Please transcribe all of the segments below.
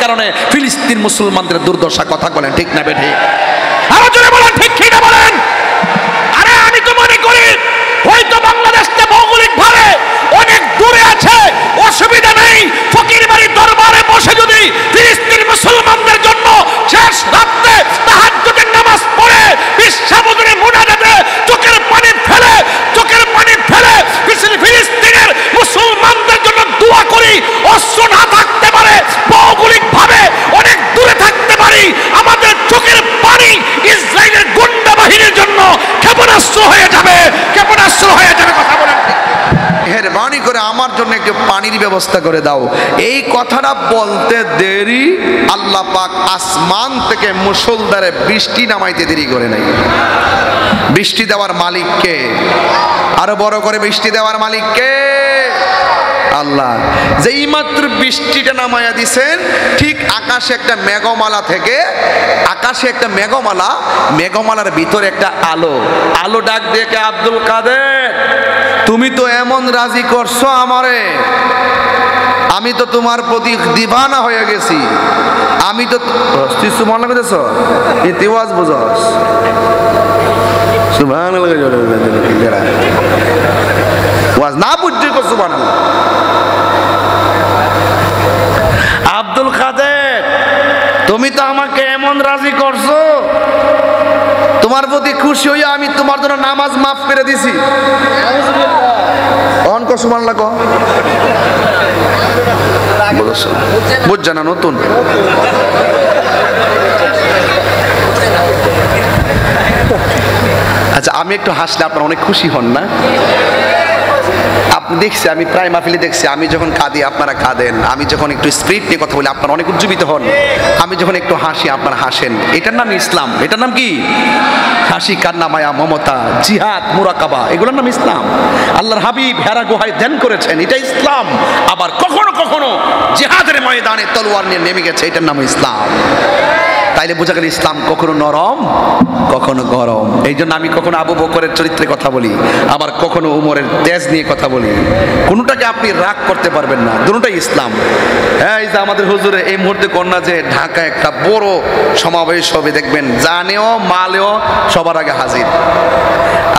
কারণে ফিলিস্তিন মুসলমানদের দুর্দশা। কথা বলেন ঠিক না বেঠিক? আরো জোরে বলেন ঠিক কি না বলেন? আরে আমি তো মনে করি হয়তো বাংলাদেশটা ভৌগোলিকভাবে অনেক দূরে আছে, অসুবিধা নেই। ফকির বাড়ির দরবারে বসে যদি ফিলিস্তিন মুসলমানদের জন্য শেষ রাতে তাহাজ্জুদের নামাজ পড়ে বিশ্বাবুদরে মুনাজাতে চোখের পানি ফেলে ফিলিস্তিনের মুসলমানদের জন্য দোয়া করি, অস্ত্র না থাকতে পারে, ভৌগোলিকভাবে অনেক দূরে থাকতে পারি, আমাদের চোখের পানি ইসরায়েলের গুন্ডা বাহিনীর জন্য ক্ষেপণাস্ত্র হয়ে যাবে, ক্ষেপণাস্ত্র হয়ে যাবে। কথা বলেন মেহেরবানি করে আমার জন্য একটু পানির ব্যবস্থা করে দাও। এই কথাটা বলতে দেরি, আল্লাহ পাক আসমান থেকে মুষলধারে বৃষ্টি নামাইতে দেরি করে নাই। বৃষ্টি দেওয়ার মালিককে, আরো বড় করে বৃষ্টি দেওয়ার মালিককে আল্লাহ। যেই মাত্র বৃষ্টিটা নামায়া দিছেন, ঠিক আকাশে একটা মেঘমালা থেকে, আকাশে একটা মেঘমালার ভিতরে একটা আলো ডাক দিয়ে, আব্দুল কাদের তুমি তো এমন রাজি করছো আমারে, আমি তো তোমার প্রতি দিবানা হয়ে গেছি, আমি তো সুবহান আল্লাহ কইতেছ ইতিওয়াজ বুঝস সুবহান আল্লাহ ওয়াজ না বুঝতে কো সুবহান আল্লাহ। আব্দুল কাদের তুমি তো আমাকে এমন রাজি করছো, তোমার প্রতি খুশি হইয়া আমি তোমার জন্য নামাজ মাফ করে দিছি। অন কো সুবহান আল্লাহ কো বুঝছ না নতুন। আচ্ছা আমি একটু হাসলে আপনারা অনেক খুশি হন না? আপনি দেখছি, আমি প্রায় মাহফিলে দেখছি, আমি যখন কাঁদি আপনারা কাঁদেন, আমি যখন একটু স্পিরিট নিয়ে কথা বলি আপনারা অনেক উজ্জীবিত হন, আমি যখন একটু হাসি আপনারা হাসেন। এটার নাম ইসলাম। এটার নাম কি? হাসি, কান্না, মায়া, মমতা, জিহাদ, মুরাকাবা, এগুলোর নাম ইসলাম। আল্লাহর হাবিব হেরা গুহায় ধ্যান করেছেন, এটা ইসলাম। আবার কখনো কখনো জিহাদের ময়দানে তলোয়ার নিয়ে নেমে গেছে, এটার নাম ইসলাম। তাইলে বোঝা গেল ইসলাম কখনো নরম কখনো গরম। এই জন্য আমি কখনো আবু বকরের চরিত্রে কথা বলি, আবার কখনো উমরের তেজ নিয়ে কথা বলি। কোনোটাকে আপনি রাগ করতে পারবেন না, দুটোটাই ইসলাম। হ্যাঁ, এই যে আমাদের হুজুরে এই মুহূর্তে কন্যা যে ঢাকায় একটা বড় সমাবেশ হবে, দেখবেন জানেও মালেও সবার আগে হাজির।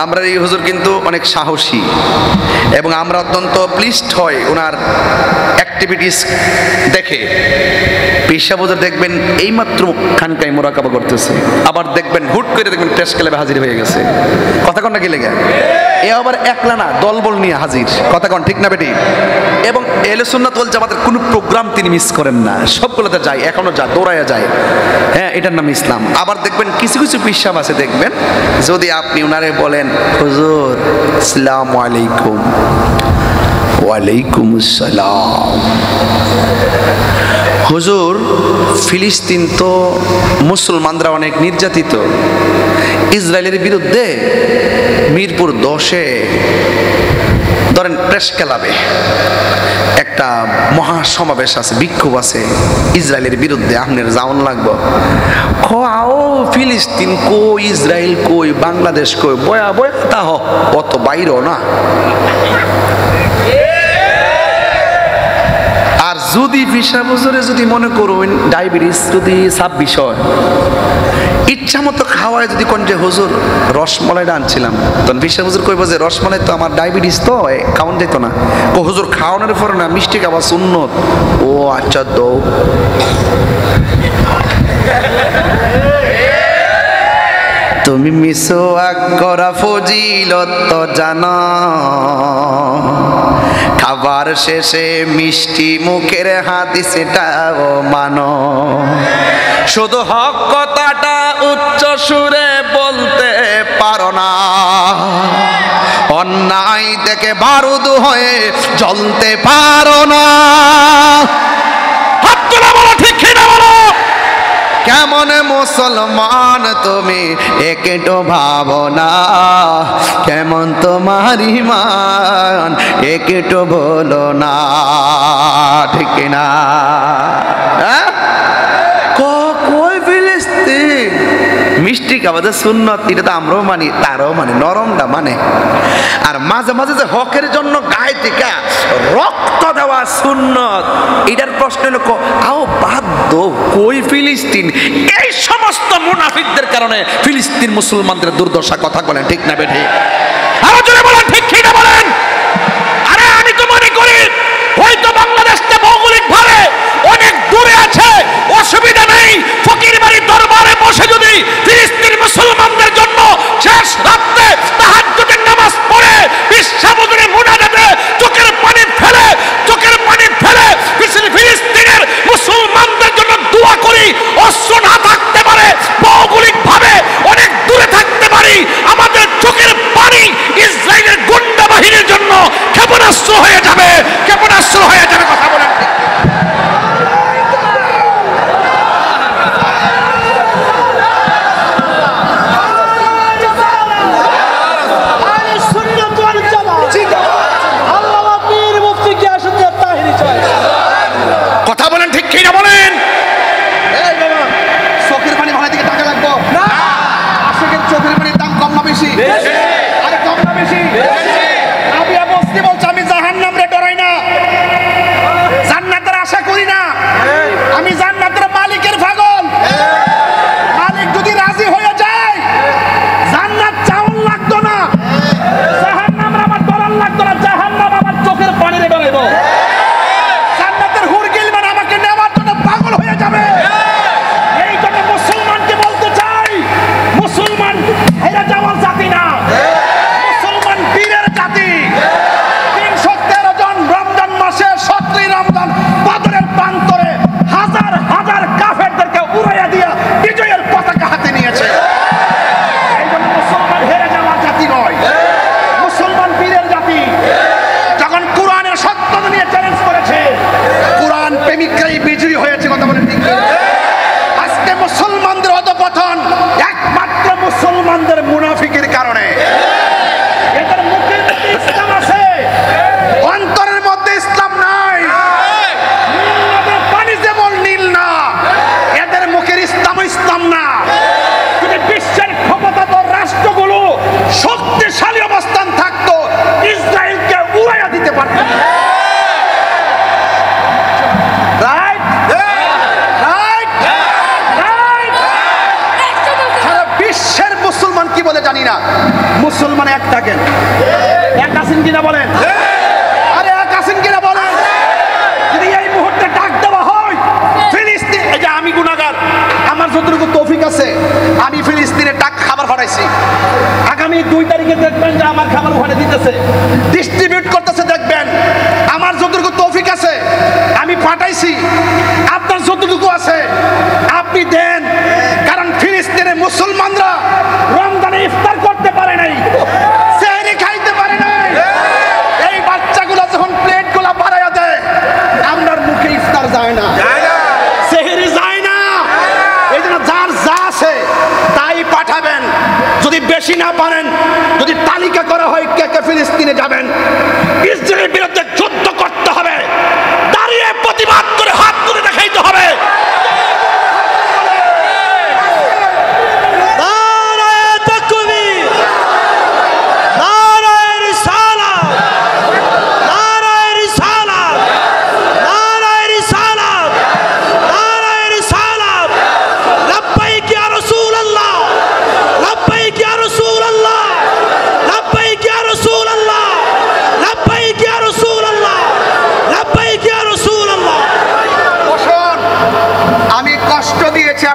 আমরা এই হুজুর কিন্তু অনেক সাহসী এবং আমরা অত্যন্ত প্লিজড হয় ওনার অ্যাক্টিভিটিস দেখে। পেশা হুজুর দেখবেন এইমাত্র খানকায় মোরাকাবা করতেছে, আবার দেখবেন হুট করে দেখবেন প্রেস ক্লাবে হাজির হয়ে গেছে। কথা কন না কি লেগে? এ আবার একলা না, দলবল নিয়ে হাজির। কথা কন ঠিক না বেটি? এবং আহলে সুন্নাত ওয়াল জামাতের কোনো প্রোগ্রাম তিনি মিস করেন না, সবগুলোতে যায়, এখনো যায়, দৌড়াইয়া যায়। হ্যাঁ, এটার নাম ইসলাম। আবার দেখবেন কিছু কিছু পিসাব আছে, দেখবেন যদি আপনি ওনারে বলেন হুজুর আসসালামু আলাইকুম, ওয়ালাইকুম আসসালাম, হুজুর ফিলিস্তিন তো মুসলমানরা অনেক নির্যাতিত, ইসরায়েলের বিরুদ্ধে মিরপুর 10-এ ধরেন প্রেস ক্লাবে একটা মহা সমাবেশ আছে, বিক্ষোভ আছে ইসরায়েলের বিরুদ্ধে, আপনার যাওয়ান লাগবো। খাও ফিলিস্তিন কই, ইসরায়েল কই, বাংলাদেশ কই, বয়া বয়া তাহ অত বাইরও না। আর যদি ভিসা বছরে যদি মনে করুন ডায়াবেটিস যদি 26 হয়, ইচ্ছা মতো খাওয়ায় যদি কোন যে হুজুর রসমলাইটা আনছিলাম, তখন ভিসা হুজুর কইব যে রসমলাই তো আমার ডায়াবেটিস তো খাওয়ান যেত না। ও হুজুর খাওয়ানোর পরে না মিষ্টি খাওয়া সুন্নত। ও আচ্ছা দো তুমি মিসওয়াক করা ফজিলত তো জানো, খাবার শেষে মিষ্টি মুখের হাদিসটাও মানো, শুধু হক কথাটা উচ্চ সুরে বলতে পারো না, অন্যায় থেকে বারুদ হয়ে জ্বলতে পারো না। হাত তুলে বলো ঠিক না বলো। কেমন মুসলমান তুমি একটু ভাবনা, কেমন তোমার ঈমান একটু বলো না, ঠিক না? কই ফিলিস্তিন মিষ্টি খাওয়া সুন্নত, এটা তো আমরাও মানি, তারাও মানে নরমটা মানে। আর মাঝে মাঝে যে হকের জন্য গায়ে থেকে রক্ত দেওয়া সুন্নত, এটার প্রশ্ন হলো আও বাদ তো কই ফিলিস্তিন? এই সমস্ত মুনাফিকদের কারণে ফিলিস্তিন মুসলমানদের দুর্দশা। কথা বলেন ঠিক না বেঠে? আরো জোরে বলেন ঠিক কি না বলেন? আরে আমি তো মনে করি হয়তো বাংলাদেশটা ভৌগোলিক ভাবে অনেক দূরে আছে, অসুবিধা নেই। ফকির বাড়ির দরবারে বসে যদি ফিলিস্তিন মুসলমানদের জন্য শেষ রাতে তাহাজ্জুদের নামাজ পড়ে বিশ্বাবুদের মুনাজাতে চোখের পানি ফেলে ফিলিস্তিনের মুসলমানদের জন্য দোয়া করি, অস্ত্র না থাকতে পারে, ভৌগোলিক ভাবে অনেক দূরে থাকতে পারি, আমাদের চোখের পানি ইসরায়েলের গুন্ডা বাহিনীর জন্য ক্ষেপণাস্ত্র হয়ে যাবে, ক্ষেপণাস্ত্র হয়ে যাবে। কথা বলেন ঠিক? কথা বলেন ঠিক কি না বলেন? চোখের পানি ভালো দিকে টাকা লাগবো না, আশিকের চোখের পানির দাম কম না বেশি? আরে কম না বেশি? আমি বলছি বলছি আমি জাহান্নাম রে ডরাই না, জান্নাতের আশা করি না, আমি জান্নাতের মালিকের পাগল। মালিক যদি রাজি হয়ে যায় জান্নাত চাউন লাগতো না, জাহান্নাম আমার ডরার লাগতো না, জাহান্নাম আমার চোখের পানি রে ডরাইবো। এই জন্য মুসলমানকে বলতে চাই, মুসলমান হেরে যাওয়ার জাতি না, মুসলমান বীরের জাতি। 313 জন রমজান মাসে 17 রমজান বদরের প্রান্তরে হাজার হাজার কাফেরদেরকে উড়াইয়া দিয়া বিজয়ের পতাকা হাতে নিয়েছে। এই জন্য মুসলমান হেরে যাওয়ার জাতি নয়, মুসলমান বীরের জাতি। যখন কোরআনের সত্যতা নিয়ে চ্যালেঞ্জ করেছে, কোরআন প্রেমিকরাই বিজয়ী হয়েছে। কথা বলেন ঠিক? আজকে মুসলমানদের অধঃপতন একমাত্র মুসলমানদের মুনাফিকের কারণে। এদের মুখের মধ্যে ইসলাম আছে, অন্তরের মধ্যে ইসলাম নাই। নীল পানি যেমন নীল না, এদের মুখের ইসলাম ইসলাম না। যদি বিশ্বের ক্ষমতাধর রাষ্ট্রগুলো শক্তিশালী অবস্থান থাকতো, ইসরায়েলকে উড়াইয়া দিতে পারত। কি বলে জানি না, মুসলমান এক থাকেন, এক আছেন কিনা বলেন? আরে এক আছেন কিনা বলেন? যদি এই মুহূর্তে ডাক দেওয়া হয় ফিলিস্তিন, এই যে আমি গুনাহগার, আমার যতটুকু তৌফিক আছে আমি ফিলিস্তিনে ডাক খাবার পাঠাইছি। আগামী 2 তারিখে দেখবেন যে আমার খাবার ওখানে দিতেছে, ডিস্ট্রিবিউট করতেছে। দেখবেন আমার যতটুকু তৌফিক আছে আমি পাঠাইছি, আপনার যতটুকু আছে আপনি দেন। কারণ ফিলিস্তিনের মুসলমানরা রমজানে ইফতার করতে পারে নাই, সেহরি খাইতে পারে নাই। এই বাচ্চাগুলো যখন প্লেটগুলো বাড়াইয়া দেয়, আমরার মুখে ইফতার যায় না, সেহরি যায় না। এই জন্য যার যা আছে তাই পাঠাবেন। যদি বেশি না পারেন, যদি তালিকা করা হয় কে কে ফিলিস্তিনে যাবেন, ইসরায়েলের বিরুদ্ধে যুদ্ধ করতে হবে, দাঁড়িয়ে প্রতিবাদ করে হাত তুলে দেখাইতে হবে।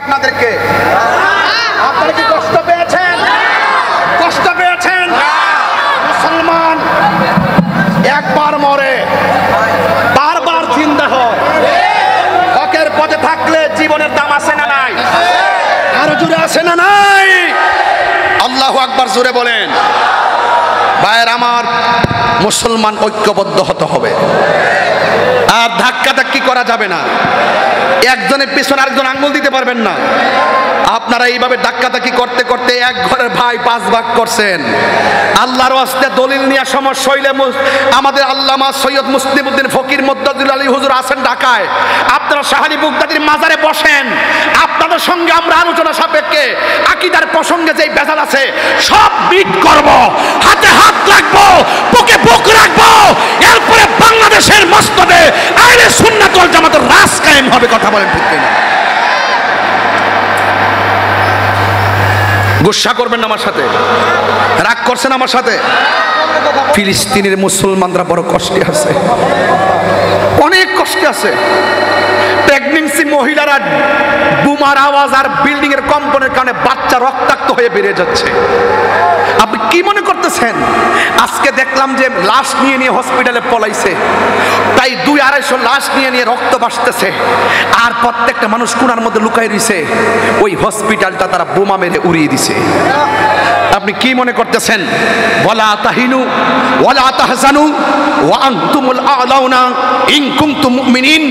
আপনাদেরকে, আপনারা কি কষ্ট পেয়েছেন? কষ্ট পেয়েছেন? মুসলমান একবার মরে বারবার চিন্তা হয়। হকের পথে থাকলে জীবনের দাম আছে না নাই? আরো জোরে আছে না নাই? আল্লাহু আকবার জোরে বলেন। ভাইয়ের আমার, মুসলমান ঐক্যবদ্ধ হতে হবে, আর ধাক্কাধাক্কি করা যাবে না। একজনের পিছনে আরেকজন আঙ্গুল দিতে পারবেন না। আপনারা এইভাবে ধাক্কাধাক্কি করতে করতে এক ঘরের ভাই 5 ভাগ করছেন। আল্লাহর ওয়াস্তে দলিল নিয়ে সমস্যা হইলে আমাদের আল্লামা সৈয়দ মুসলিমউদ্দিন ফকির মুদ্দাদুল আলী হুজুর আছেন ঢাকায়, আপনারা শাহালি বুগদাদির মাজারে বসেন। আপনাদের সঙ্গে আমরা আলোচনা সাপেক্ষে আকীদার প্রসঙ্গে যেই বেজাল আছে সব মিট করব, হাতে হাত রাখবো, বুকে বুক রাখবো। এরপরে বাংলাদেশের মসনদে আহলে সুন্নাত ওয়াল জামাতের রাজ কায়েম হবে। কথা বলেন ঠিক কিনা? গুসা করবেন না আমার সাথে, রাগ করছেন আমার সাথে। ফিলিস্তিনের মুসলমানরা বড় কষ্টে আছে, অনেক কষ্টে আছে। প্রেগন্যান্সি মহিলারা বোমার আওয়াজ আর বিল্ডিং এর কম্পনের কারণে বাচ্চা রক্তাক্ত হয়ে বেরিয়ে যাচ্ছে। আপনি কি মনে করতেছেন? আজকে দেখলাম যে লাশ নিয়ে নিয়ে হসপিটালে পলাইছে, তাই 200-250 লাশ নিয়ে নিয়ে রক্ত ভাসতেছে, আর প্রত্যেকটা মানুষ কোণার মধ্যে লুকাই রইছে। ওই হসপিটালটা তারা বোমা মেরে উড়িয়ে দিছে। আপনি কি মনে করতেছেন? ওয়ালা তাহিনু ওয়ালা তাহজানু ওয়া আনতুমুল আ'লাউনা ইন কুনতুম মুমিনিন।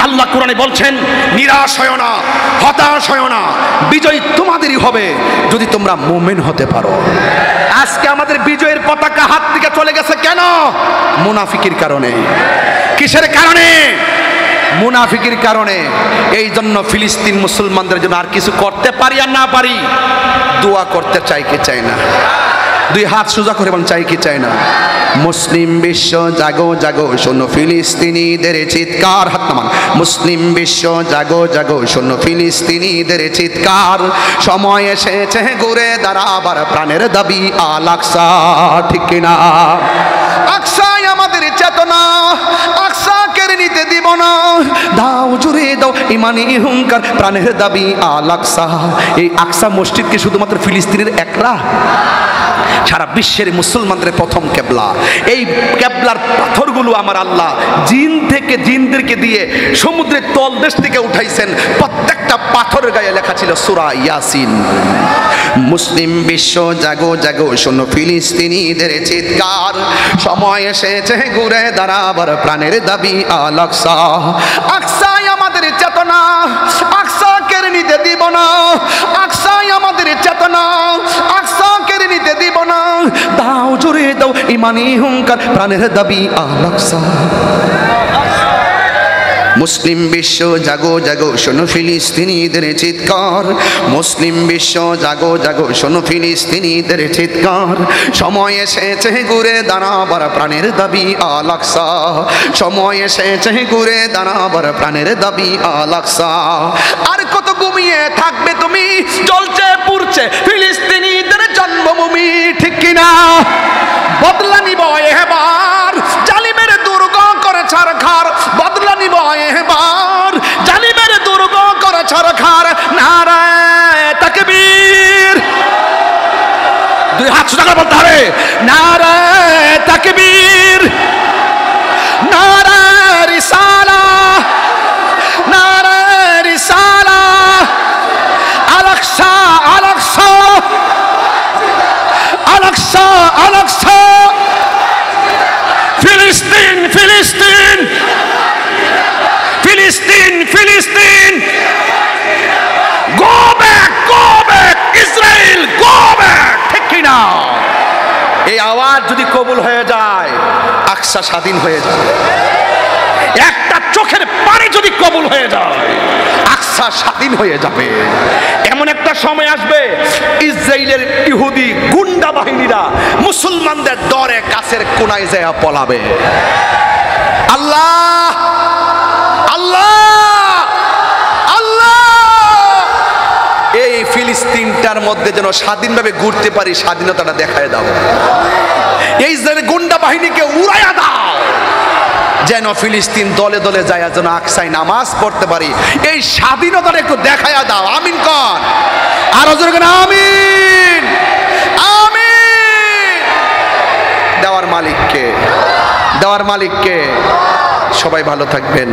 আল্লাহ কোরআনে বলছেন, নিরাশ হয় না, হতাশ হয় না, বিজয় তোমাদেরই হবে যদি তোমরা মুমিন হতে পারো। আজকে আমাদের বিজয়ের পতাকা হাত থেকে চলে গেছে কেন? মুনাফিকির কারণে। কিসের কারণে? মুনাফিকির কারণে। এই জন্য ফিলিস্তিন মুসলমানদের জন্য আর কিছু করতে পারি আর না পারি, দোয়া করতে চাই কি চাই না? 2 হাত সোজা করে বলেন, চাই কি চাই না? মুসলিম বিশ্ব জাগো জাগো, শোনো ফিলিস্তিনিদের চিৎকার। হাত নামান। মুসলিম বিশ্ব জাগো জাগো, শোনো ফিলিস্তিনিদের চিৎকার। সময় এসেছে ঘুরে দাঁড়াবার, প্রাণের দাবি আল আকসা। ঠিক কিনা? আকসাই আমাদের চেতনা, আকসা কেড়ে নিতে দিব না। দাও জুড়ে দাও ইমানি হুঙ্কার, প্রাণের দাবি আল আকসা। এই আকসা মসজিদ কি শুধুমাত্র ফিলিস্তিনের একলা? সারা বিশ্বের মুসলমানদের প্রথম কেবলা। এই কেবলার পাথরগুলো আমার আল্লাহ জিনদেরকে দিয়ে সমুদ্রের তলদেশ থেকে উঠাইছেন। প্রত্যেকটা পাথরের গায়ে লেখা ছিল সূরা ইয়াসিন। মুসলিম বিশ্ব জাগো জাগো, শোনো ফিলিস্তিনিদের চিৎকার। সময় এসেছে ঘুরে দাঁড়াবার, প্রাণের দাবি আল আকসা। আকসাই আমাদের চেতনা, আকসা কেড়ে নিতে দিব না। আকসাই আমাদের চেতনা, আকসা কেড়ে নিতে দিব না। দাও জুড়ে দাও ইমানি হুঙ্কার, প্রাণের দাবি আল আকসা। মুসলিম বিশ্ব জাগো জাগো, শোনো ফিলিস্তিনিদের চিৎকার। মুসলিম বিশ্ব জাগো জাগো, শোনো ফিলিস্তিনিদের চিৎকার। সময় এসেছে ঘুরে দাঁড়াবার, প্রাণের দাবি আল আকসা। সময় এসেছে ঘুরে দাঁড়াবার, প্রাণের দাবি আল আকসা। আর কত ঘুমিয়ে থাকবে তুমি? জ্বলছে পুড়ছে ফিলিস্তিনিদের জন্মভূমি। ঠিক কিনা? বদলা নিব এবার, জালিমের দুর্গ করে ছারখার। বদলা নিব এবার, জালিমের দুর্গ করে ছারখার। নারায়ে তাকবীর। 2 হাত সোজা করে বলতে হবে, নারায়ে তাকবীর, নারায়ে রিসালাহ, নারায়ে রিসালাহ। আল আকসা, আল আকসা, আল আকসা, আল আকসা। ফিলিস্তিন, ফিলিস্তিন, ফিলিস্তিন, ফিলিস্তিন। Go back, go back, Israel go back. ঠিক কিনা? এই আওয়াজ যদি কবুল হয়ে যায়, আকসা স্বাধীন হয়ে যায়। একটা চোখের পানি যদি কবুল হয়ে যায়, আকসা স্বাধীন হয়ে যাবে। এমন একটা সময় আসবে, ইসরায়েলের ইহুদি গুন্ডা বাহিনীরা মুসলমানদের ডরে কাছের কোনায় যায় পলাবে। আল্লাহ, আল্লাহ, আল্লাহ, এই ফিলিস্তিনটার মধ্যে যেন স্বাধীনভাবে ঘুরতে পারি, স্বাধীনতাটা দেখায় দাও। এই ইসরায়েলের গুন্ডা বাহিনীকে উড়াইয়া দাও, যেন ফিলিস্তিন দলে দলে যায়, যেন আকসায় নামাজ পড়তে পারি। এই স্বাধীনতাটা একটু দেখায়া দাও। আমিন কর, আরো জোরে কর আমিন, আমিন। দেওয়ার মালিককে, দেওয়ার মালিককে। সবাই ভালো থাকবেন,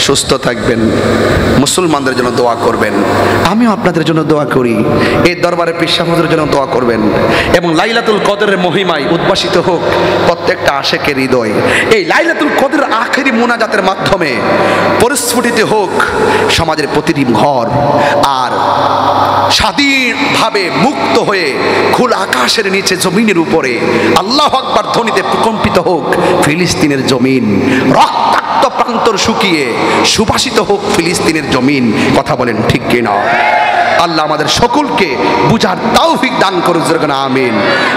সুস্থ থাকবেন, মুসলমানদের জন্য দোয়া করবেন। আমিও আপনাদের জন্য দোয়া করি। এই দরবারে পীর সাহেব হুজুরের জন্য দোয়া করবেন, এবং লাইলাতুল কদরের মহিমায় উদ্ভাসিত হোক প্রত্যেকটা আশেকের হৃদয়। এই লাইলাতুল কদরের আখেরি মুনাজাতের মাধ্যমে পরিস্ফুটিত হোক সমাজের প্রতিটি ঘর, আর স্বাধীনভাবে মুক্ত হয়ে খোলা আকাশের নিচে জমিনের উপরে আল্লাহু আকবার ধ্বনিতে প্রকম্পিত হোক ফিলিস্তিনের জমিন। রক্তাক্ত প্রান্তর শুকিয়ে সুবাসিত হোক ফিলিস্তিনের জমিন। কথা বলেন ঠিক কিনা? আল্লাহ আমাদের সকলকে বুঝার তৌফিক দান করুন। আমিন।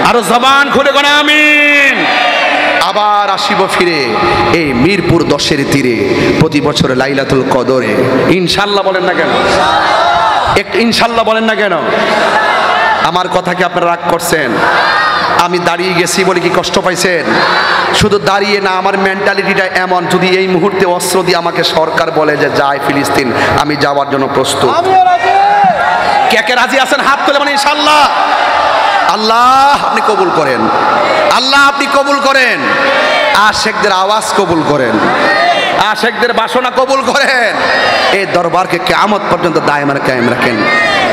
আরো জবান খুলে কোন আমিন। আবার আসিব ফিরে এই মিরপুর 10-এর তীরে প্রতি বছর লাইলাতুল কদরে। ইনশাআল্লাহ বলেন না কেন? ইনশাআল্লাহ বলেন না কেন? আমার কথা কি আপনারা রাগ করছেন? আমি দাঁড়িয়ে গেছি বলে কি কষ্ট পাইছেন? শুধু দাঁড়িয়ে না, আমার মেন্টালিটিটা এমন, যদি এই মুহূর্তে অস্ত্র দিয়ে আমাকে সরকার বলে যে যায় ফিলিস্তিন, আমি যাওয়ার জন্য প্রস্তুত। কে কে রাজি আছেন? হাত তুলে মানে ইনশাআল্লাহ। আল্লাহ আপনি কবুল করেন, আল্লাহ আপনি কবুল করেন, আশেকদের আওয়াজ কবুল করেন, আশেকদের বাসনা কবুল করেন। এই দরবারকে কিয়ামত পর্যন্ত দায়মান কায়েম রাখেন।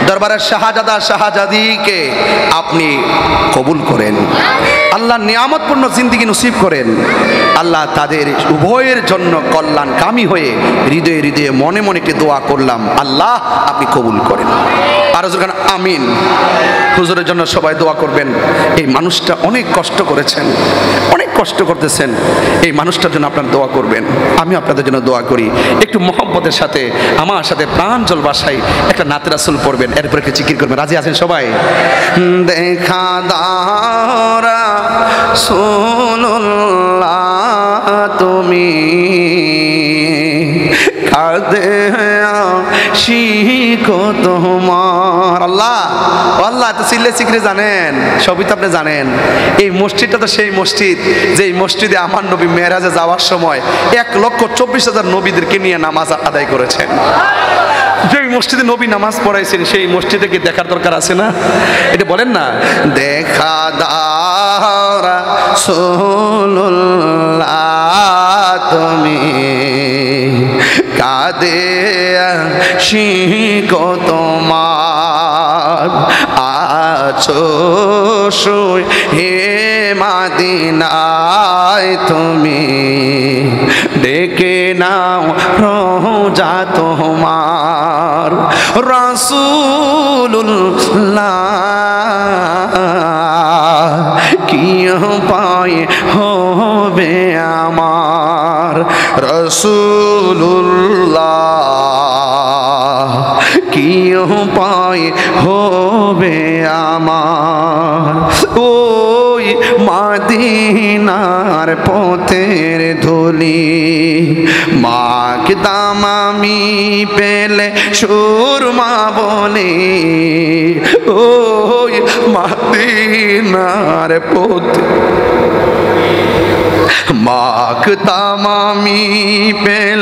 দরবারের শাহজাদা শাহজাদিকে আপনি কবুল করেন। আল্লাহ নিয়ামতপূর্ণ জিন্দেগি নসিব করেন। আল্লাহ তাদের উভয়ের জন্য কল্যাণকামী হয়ে হৃদয়ে হৃদয়ে মনে মনে একটি দোয়া করলাম, আল্লাহ আপনি কবুল করেন। আর যখন আমিন। হুজুরের জন্য সবাই দোয়া করবেন। এই মানুষটা অনেক কষ্ট করেছেন, অনেক কষ্ট করতেছেন, এই মানুষটার জন্য আপনারা দোয়া করবেন। আমি আপনাদের জন্য দোয়া করি। একটু মহব্বতের সাথে আমার সাথে প্রাঞ্জল ভাষায় একটা নাতে রাসূল পড়বেন, এরপরে একটু জিকির করবেন। রাজি আছেন সবাই? দেখা দাও রাসূলুল্লাহ তুমি কাঁদে শিখো তোমার। আল্লাহ আল্লাহ তো চিল্লে চিকরে জানেন, সবই তো আপনি জানেন। এই মসজিদটা তো সেই মসজিদ যে এই মসজিদে আমার নবী মেরাজে যাওয়ার সময় 1,24,000 নবীদেরকে নিয়ে নামাজ আদায় করেছেন। যে মসজিদে নবী নামাজ পড়াইছেন সেই মসজিদে কি দেখার দরকার আছে না? এটা বলেন না, দেখা দাও রাসূলুল্লাহ তুমি কাঁদে শিখো তোমার আছো শুয়ে হে মাদিনায় তুমি ডেকে নাও রোজা তোমার রাসূলুল্লাহ কি উপায় হবে আমার রাসূলুল্লাহ কি উপায় হবে আমার ওই মাদিনার পথের ধুলি মাখতাম আমি পেলে সুরমা বলে ওই মাদিনার পথে মাখতাম আমি পেল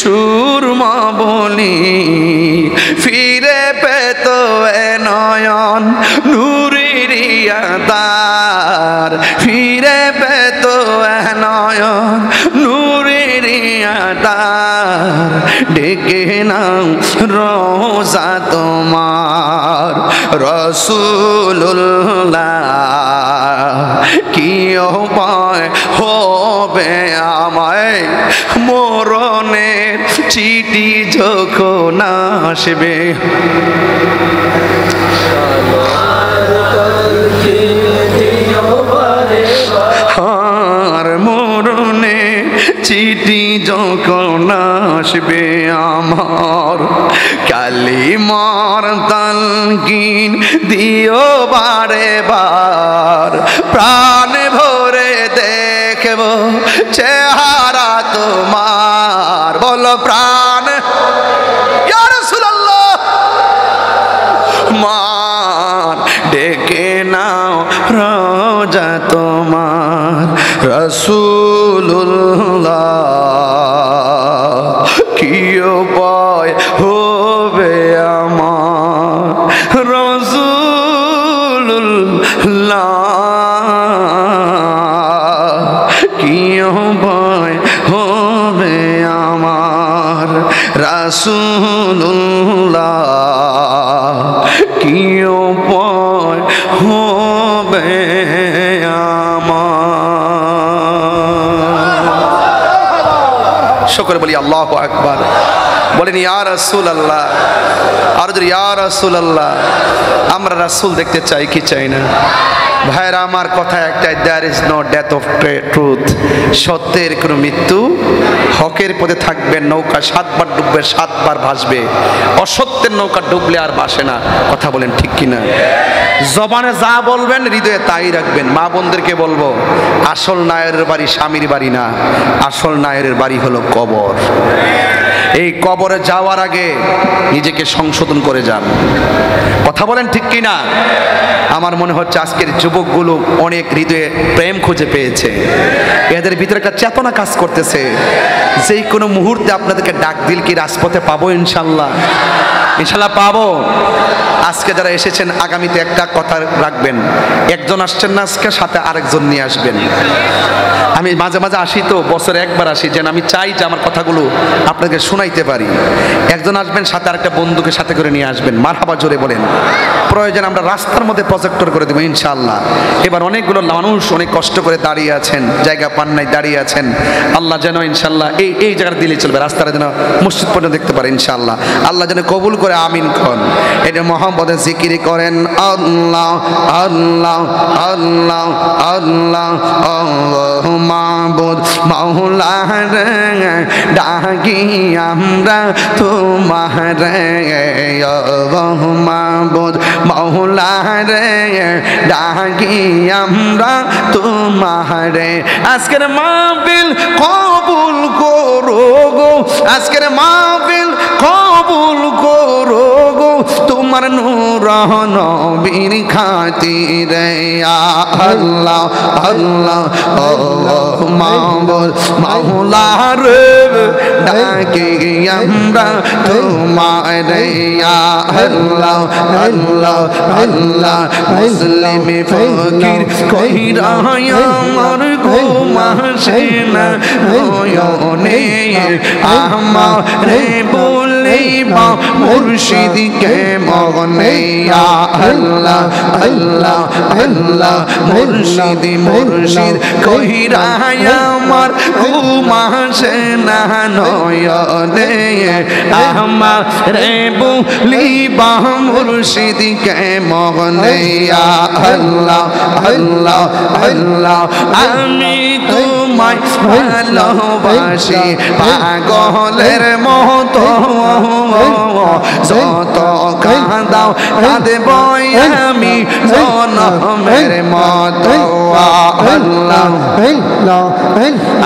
সুরমা বলি ফিরে পেত এ নয়ন নূরের আধার ফিরে পেত এ নয়ন নূরের আধার ডেকে নাও রোজা তোমার রাসূলুল্লাহ কি উপায় হবে আমায় মরণের চিঠি যখন আসবে আর মরণের চিঠি যখন আসবে আমার কালিমার তালকিন দিও বারে বার প্রাণ ভরে দেখব চেহারা তোমার বলো প্রাণ ইয়া রাসূলুল্লাহ মান ডেকে নাও রোজা তোমার রাসূলুল্লাহ কি উপায় হবে আমার রাসূলুল্লাহ কি উপায় হবে আমার রাসূলুল্লাহ কি উপায় হবে আমার শুকর বলি আল্লাহু আকবার বলেন ইয়া রাসূলুল্লাহ আর ইয়া রাসূলুল্লাহ আমরা রাসূল দেখতে চাই কি চাই না ভাইরা আমার কথা একটাই, there is no death of truth, সত্যের কোনো মৃত্যু, হকের পথে থাকবেন, নৌকা 7 বার ডুববে 7 বার ভাসবে, অসত্যের নৌকা ডুবলে আর ভাসে না। কথা বলেন ঠিক কিনা? জবানে যা বলবেন হৃদয়ে তাই রাখবেন। মা বোনদেরকে বলবো, আসল নায়ের বাড়ি স্বামীর বাড়ি না, আসল নায়ের বাড়ি হলো কবর। এই কবরে যাওয়ার আগে নিজেকে সংশোধন করে যান। কথা বলেন ঠিক কিনা? আমার মনে হচ্ছে আজকের যুবকগুলো অনেক হৃদয়ে প্রেম খুঁজে পেয়েছে, এদের ভিতরে একটা চেতনা কাজ করতেছে। যেই কোনো মুহূর্তে আপনাদেরকে ডাক দিল কি রাজপথে পাবো ইনশাল্লাহ, ইনশাল্লাহ পাবো। আজকে যারা এসেছেন আগামীতে একটা কথা রাখবেন, একজন আসছেন না আজকে, সাথে আরেকজন নিয়ে আসবেন। আমি মাঝে মাঝে আসি তো, বছরে একবার আসি, যেন আমি চাই যে আমার কথাগুলো আপনাকে শোনাইতে পারি। একজন আসবেন, সাথে আরেকটা বন্ধুকে সাথে করে নিয়ে আসবেন। মারহাবা জোরে বলেন। প্রয়োজন আমরা রাস্তার মধ্যে প্রজেক্টর করে দেবো ইনশাআল্লাহ। এবার অনেকগুলো মানুষ অনেক কষ্ট করে দাঁড়িয়ে আছেন, জায়গা পান নাই, দাঁড়িয়ে আছেন। আল্লাহ যেন ইনশাআল্লাহ এই জায়গাটা দিলে চলবে, রাস্তাটা যেন মসজিদ পর্যন্ত দেখতে পারে ইনশাআল্লাহ। আল্লাহ যেন কবুল করে, আমিন খন। এটা মোহাম্মদের জিকিরি করেন, আল্লাহ আল্লাহ আল্লাহ আল্লাহ আল্লাহ মাবুদ মাওলা রে, ডাকি আমরা তোমারে, মাবুদ মাওলা রে, ডাকি আমরা তোমারে। আজকের মাহফিল কবুল করো গো, আজকের মাহফিল কবুল করো গো, তোমার নূর নবীর খাতিরে। আল্লাহ আল্লাহ আল্লাহ মাবুদ মাওলা রে, ডাকি আমরা তোমারে। আল্লাহ আল্লাহ আল্লাহ মুসলিম ফকির কইরা আমার ঘুম আসে না নয়নে, আমারে বলিবা মুর্শিদকে মনে। আল্লাহ আল্লাহ আল্লাহ মুর্শিদ মুর্শিদ কইরা আমার ঘুম আসে না নয়নে, আমারে বলিবা মুর্শিদকে মনে। আল্লাহ আল্লাহ আল্লাহ আমি তোমায় ভালোবাসি পাগলের মতো, যত কাঁদাও কাঁদব আমি জনমের মতো। আল্লাহ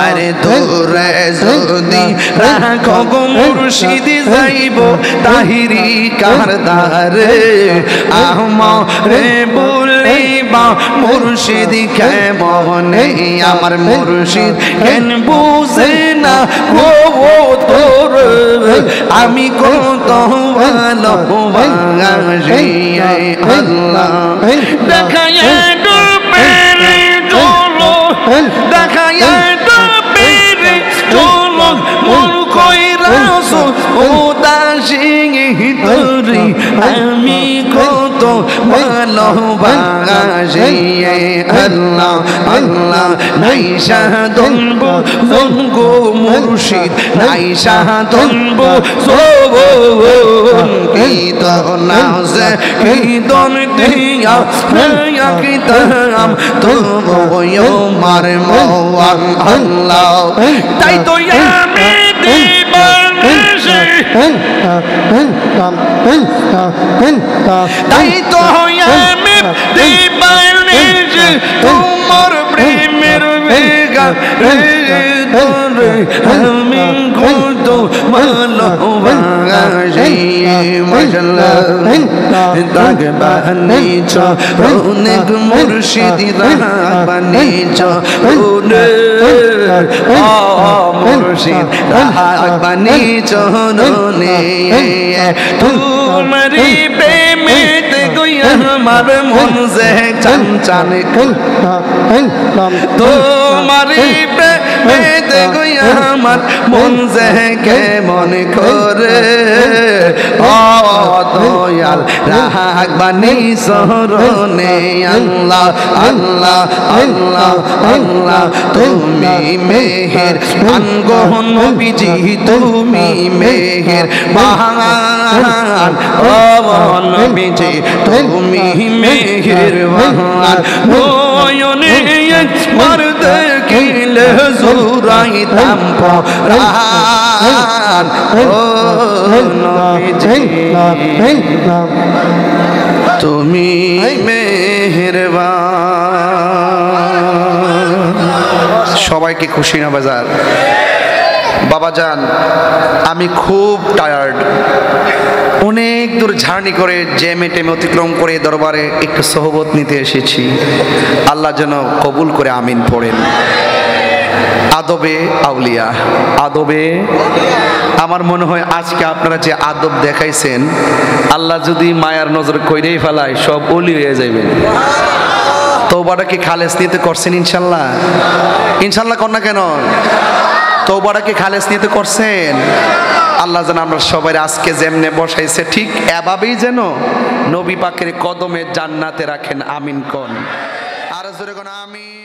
আরে দূরে যদি রাখো গো মুর্শিদ, যাইব তাহিরি কারদারে, আমারে বলিবা মুর্শিদ কে মনে। আমার মুর্শিদ কেন বুঝে না ও তোর, আমি কত ভালোবাসি। আল্লাহ দেখায় ডুবে চলো, দেখায় ডুবে চলো, মন কইরাছো ও দাসী তোরি, আমি কত ভালোবাসি। আল্লাহ আল্লাহ নাই সাধন বুঝন গো মুর্শিদ, নাই সাধন বুঝন, কীর্তন আছে কীর্তন দিয়া কীর্তন তুমি আমার মওয়ান। আল্লাহ তাই তো আমি দিবানিশি, তাই তো আমি দিবানিশি তোমার প্রেমের বেগা রে, আমি কত ভালোবাসি। মাশাআল্লাহ তাকে বানিয়েছ অনেক মুর্শিদ বানিয়েছ, মুর্শিদ বানিয়েছ তোমারি প্রেমেতে গইয়া আমার মন যে চান চানে, তোমারি প্রেমেতে গইয়া আমার মন যে কেমন করে। দয়াল রাখবানি স্মরণে আল্লাহ আল্লাহ আল্লাহ আল্লাহ তুমি মেহের আনগো নবীজি তুমি মেহের বাহান ও নবীজি তুমি মেহের বাহান নয়নে একবার দেখিলে জুরাইতাম প্রাণ ও নবীজি তুমি মেহেরবান। সবাইকে খুশি না বাজার? বাবাজান আমি খুব টায়ার্ড, অনেক দূর জার্নি করে জ্যামে টেমে অতিক্রম করে দরবারে একটু সোহবত নিতে এসেছি। আল্লাহ যেন কবুল করে আমিন পড়েন। আদবে আউলিয়া, আদবে আমার মনে হয় আজকে আপনারা যে আদব দেখাইছেন, আল্লাহ যদি মায়ার নজর কইরেই ফেলায় সব ওলি হয়ে যাবেন। তওবাটা কি খালেস নিতে করছেন? ইনশাল্লাহ ইনশাল্লাহ কর না কেন? তওবাটা কি খালেস নিতে করছেন? আল্লাহ যেন আমরা সবাই আজকে যেমনে বসাইছে ঠিক এভাবেই যেন নবী পাকের কদমে জান্নাতে রাখেন। আমিন কোন আর জোরে কোন আমিন।